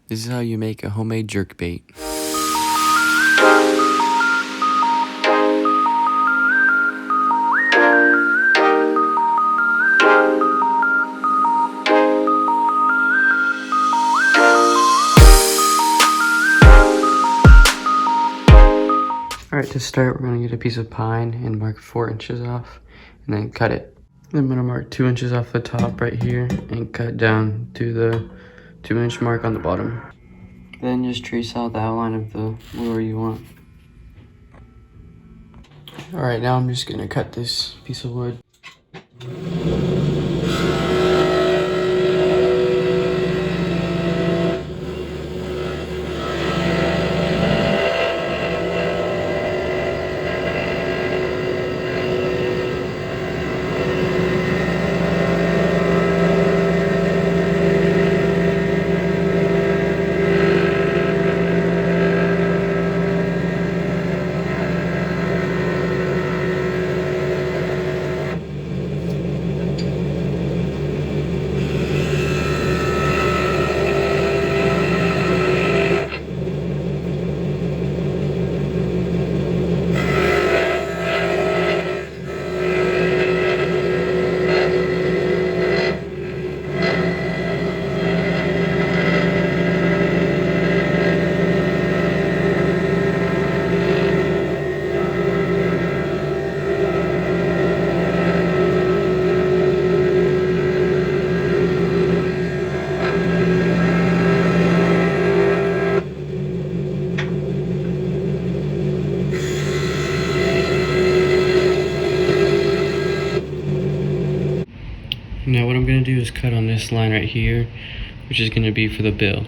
This is how you make a homemade jerkbait. Alright, to start, we're going to get a piece of pine and mark 4 inches off, and then cut it. Then I'm going to mark 2 inches off the top right here, and cut down to the 2-inch mark on the bottom. Then just trace out the outline of the lure you want. Alright, now I'm just going to cut this piece of wood. Now what I'm going to do is cut on this line right here, which is going to be for the bill.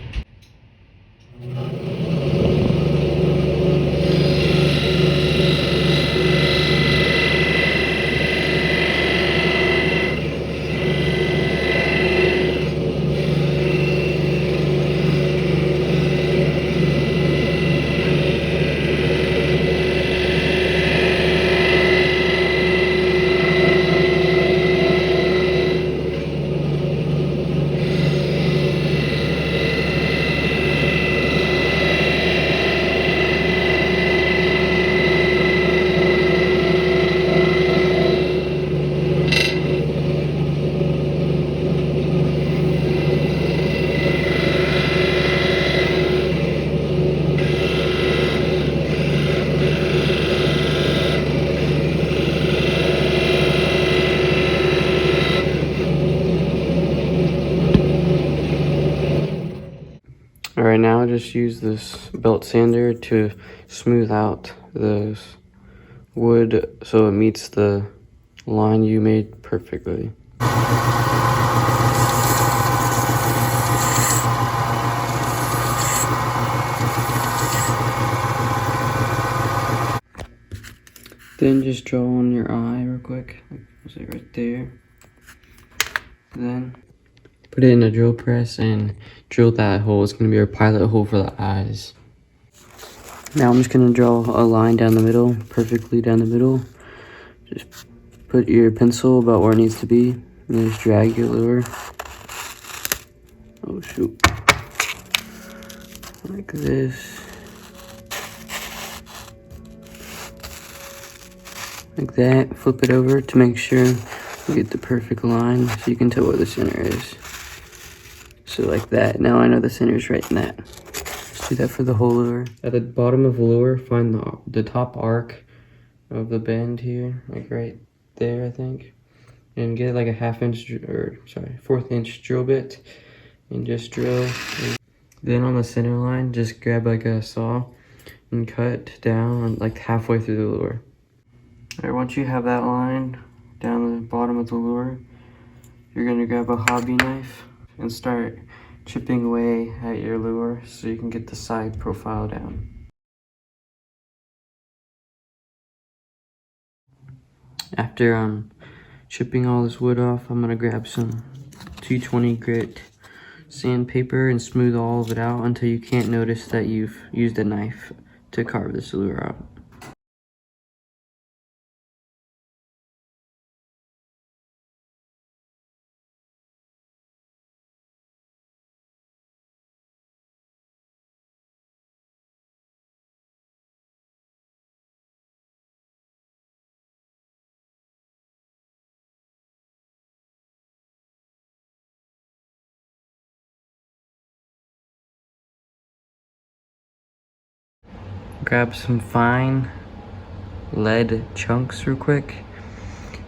Alright, now just use this belt sander to smooth out this wood so it meets the line you made perfectly. Then just draw on your eye real quick, like it right there. Then put it in a drill press and drill that hole. It's going to be our pilot hole for the eyes. Now I'm just going to draw a line down the middle, perfectly down the middle. Just put your pencil about where it needs to be, and then just drag your lure. Oh shoot. Like this. Like that. Flip it over to make sure you get the perfect line so you can tell where the center is. So like that. Now I know the center is right in that. Just do that for the whole lure. At the bottom of the lure, find the top arc of the bend here, like right there, I think. And get like a 1/4 inch drill bit and just drill. Then on the center line, just grab like a saw and cut down like halfway through the lure. Alright, once you have that line down the bottom of the lure, you're gonna grab a hobby knife and start chipping away at your lure so you can get the side profile down. After chipping all this wood off, I'm gonna grab some 220 grit sandpaper and smooth all of it out until you can't notice that you've used a knife to carve this lure out. grab some fine lead chunks real quick,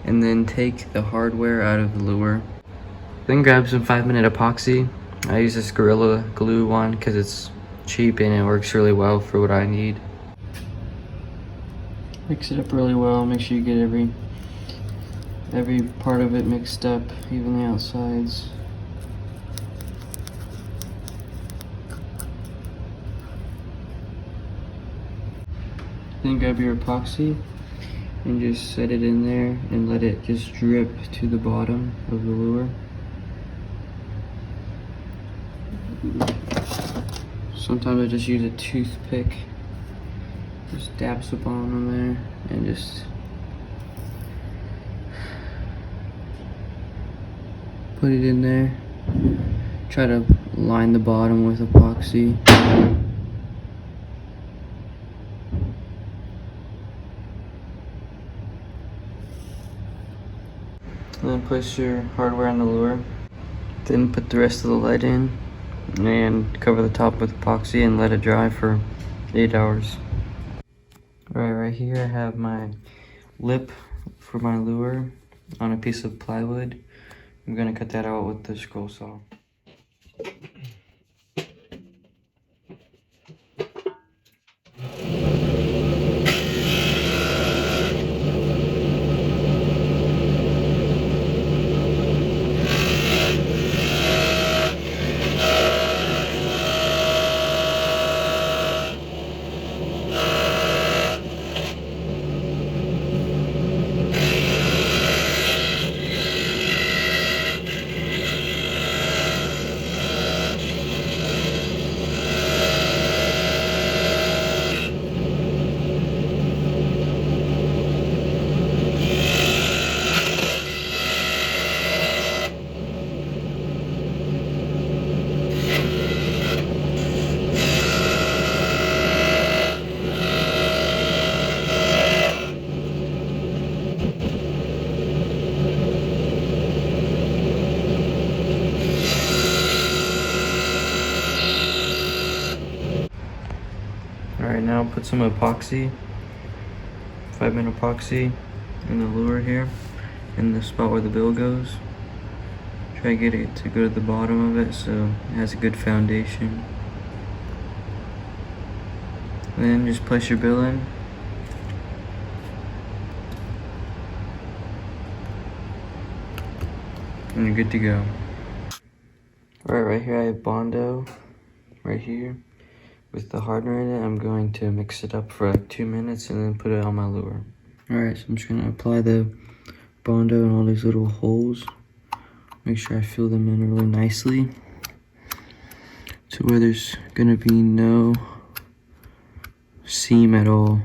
and then take the hardware out of the lure. Then grab some 5-minute epoxy. I use this Gorilla Glue one because it's cheap and it works really well for what I need. Mix it up really well, make sure you get every part of it mixed up, even the outsides. Then grab your epoxy and just set it in there and let it just drip to the bottom of the lure. Sometimes I just use a toothpick, just dabs the bottom there and just put it in there. Try to line the bottom with epoxy. And then place your hardware on the lure. Then put the rest of the lead in and cover the top with epoxy and let it dry for 8 hours. Alright, right here I have my lip for my lure on a piece of plywood. I'm gonna cut that out with the scroll saw. Alright, now put some epoxy, 5-minute epoxy in the lure here, in the spot where the bill goes. Try to get it to go to the bottom of it so it has a good foundation. Then just place your bill in. And you're good to go. Alright, right here I have Bondo, right here. With the hardener in it, I'm going to mix it up for like 2 minutes and then put it on my lure. Alright, so I'm just gonna apply the Bondo in all these little holes. Make sure I fill them in really nicely to where there's gonna be no seam at all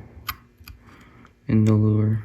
in the lure.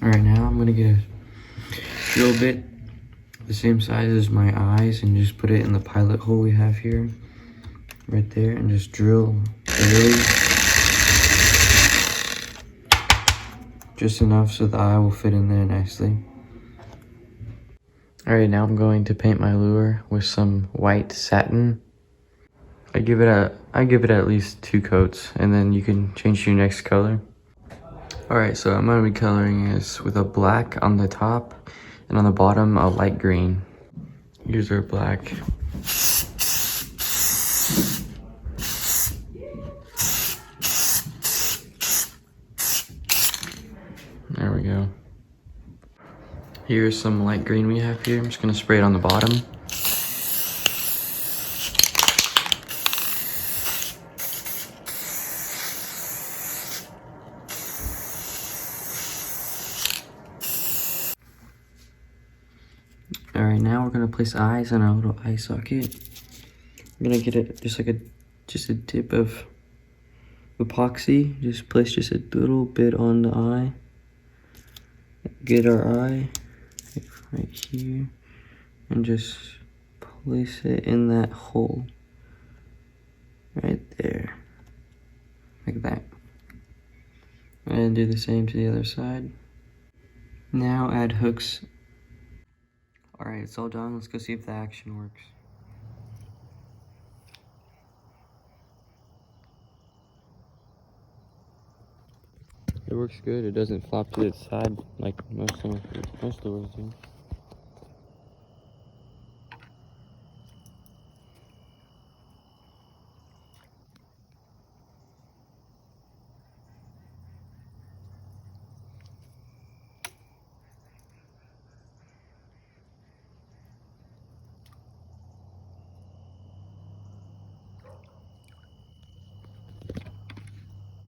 Alright, now I'm gonna get a drill bit the same size as my eyes and just put it in the pilot hole we have here, right there, and just drill early, just enough so the eye will fit in there nicely. Alright, now I'm going to paint my lure with some white satin. I give it at least 2 coats, and then you can change to your next color. Alright, so I'm going to be coloring this with a black on the top and on the bottom a light green. Ears are black. There we go. Here's some light green we have here. I'm just gonna spray it on the bottom. All right, now we're gonna place eyes on our little eye socket. I'm gonna get it just a dip of epoxy. Just place just a little bit on the eye. Get our eye right here and just place it in that hole right there, like that. And do the same to the other side. Now add hooks. All right, it's all done. Let's go see if the action works. It works good. It doesn't flop to its side like most of the ones do.